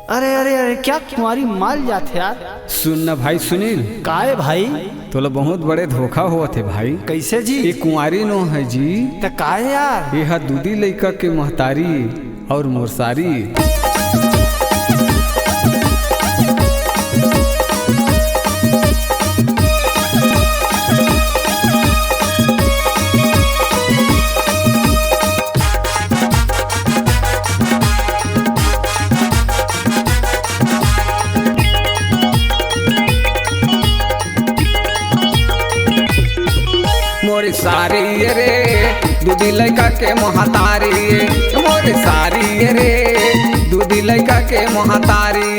अरे अरे अरे क्या तुम्हारी माल जाते यार। सुन ना भाई सुनील, काहे भाई? तोला बहुत बड़े धोखा हुआ थे भाई। कैसे जी? ये कुंवारी नो है जी। तो काहे यार? यह दूधी लइका के महतारी और मोरसारी। मोर सारी रे दूधी लइका के महतारी, मोर सारी रे दूधी लइका के महतारी।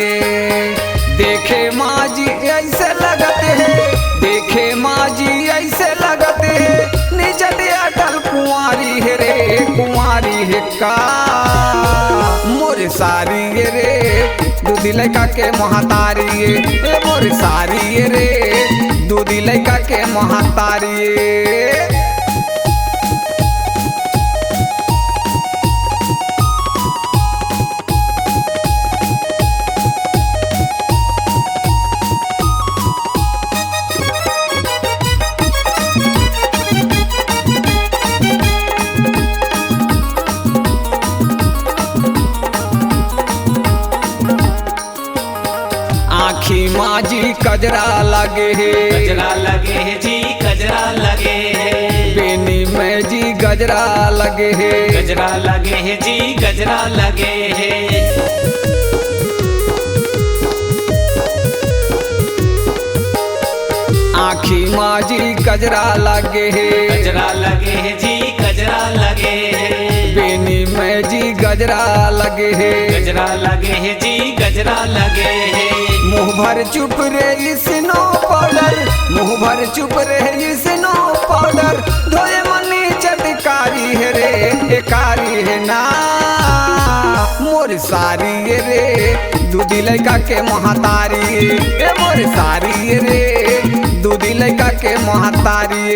देखे माँ जी ऐसे लगते है, देखे माँ जी ऐसे लगते है, निजते अटल कुंवारी है रे, कुंवारी है का। मोर सारी रे दूधी लइका के महतारी, मोर सारी रे दूधी लइका के महतारी। आखी माँ जी कजरा लगे है, गजरा लगे है जी, गजरा लगे है। बेनी में जी गजरा लगे है, गजरा लगे है जी, गजरा लगे है। आखी माँ जी गजरा लगे है, गजरा लगे है जी, गजरा लगे है। बेनी में जी गजरा लगे है, गजरा लगे है जी, गजरा लगे है। मुँह भर चुप रे स्नो पाउडर, मुँह भर चुप रे स्नो पाउडर। धोए मनी चटकारी है रे, कारी है ना। मोर सारी रे दूधी लइका के महतारी, मोर सारी रे दूधी लइका के महतारी।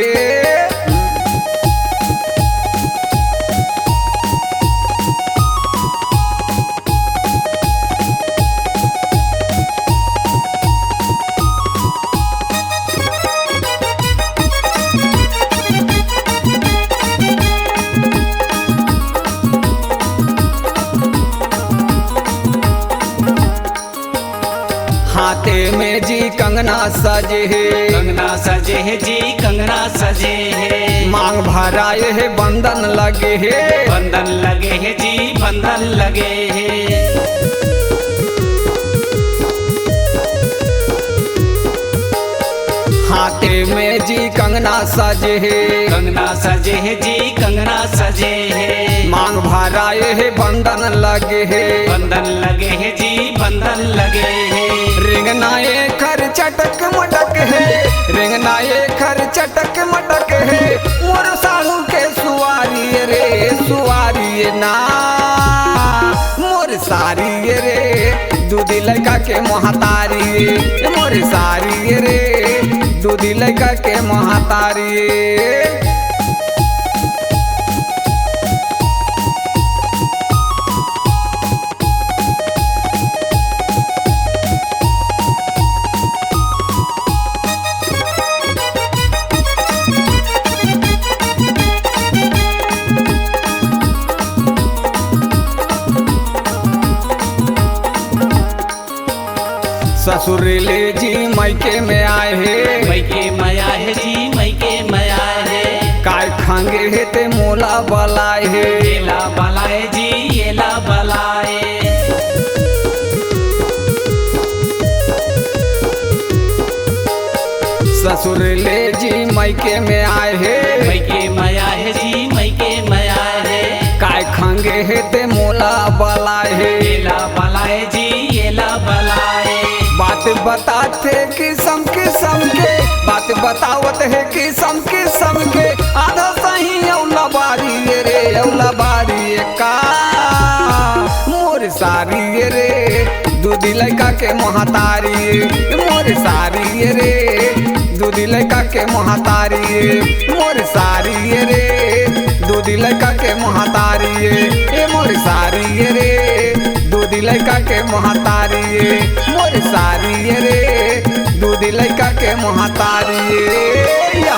हाथे में जी कंगना सजे है, कंगना सजे है जी, कंगना सजे है। मांग भराए है बंधन लगे है, बंधन लगे है जी, बंधन लगे है। हाथे में जी कंगना सजे है, कंगना सजे है जी, कंगना सजे है। मांग भराए है बंधन लगे है, बंधन लगे है जी, बंधन लगे है। रिंगनाए खर चटक मटक है, रिंगनाए खर चटक मटक है। मोर साहू के सुवारी रे, सुवारी ना। मोर सारी रे दूधी लइका के महतारी, मोर सारी रे दूधी लइका के महतारी। ससुर ले जी मैके में आए है, मैके माया है जी, मैके माया है। काय खांगे है ते मोला बलाए है, येला बलाए जी, येला बलाए। ससुर ले जी मैके में आए है, मैके माया है जी, मैके माया है। काय खांगे है ते मोला बलाए है। येला बलाए जी, येला बलाए। बात बताते किस्म किस्म के, बात बतावत है किस्म किस्म के। आधा सही औला बारी रे, औला बारी का। मोर सारी रे दूधी लइका के महतारी, मोर सारी रे दूधी लइका के महतारी, मोर सारी रे दूधी लइका के महतारी। मोर सारी रे दूधी दूधी लड़का के महतारी मोर सारी रे दूधी लड़का के महतारी या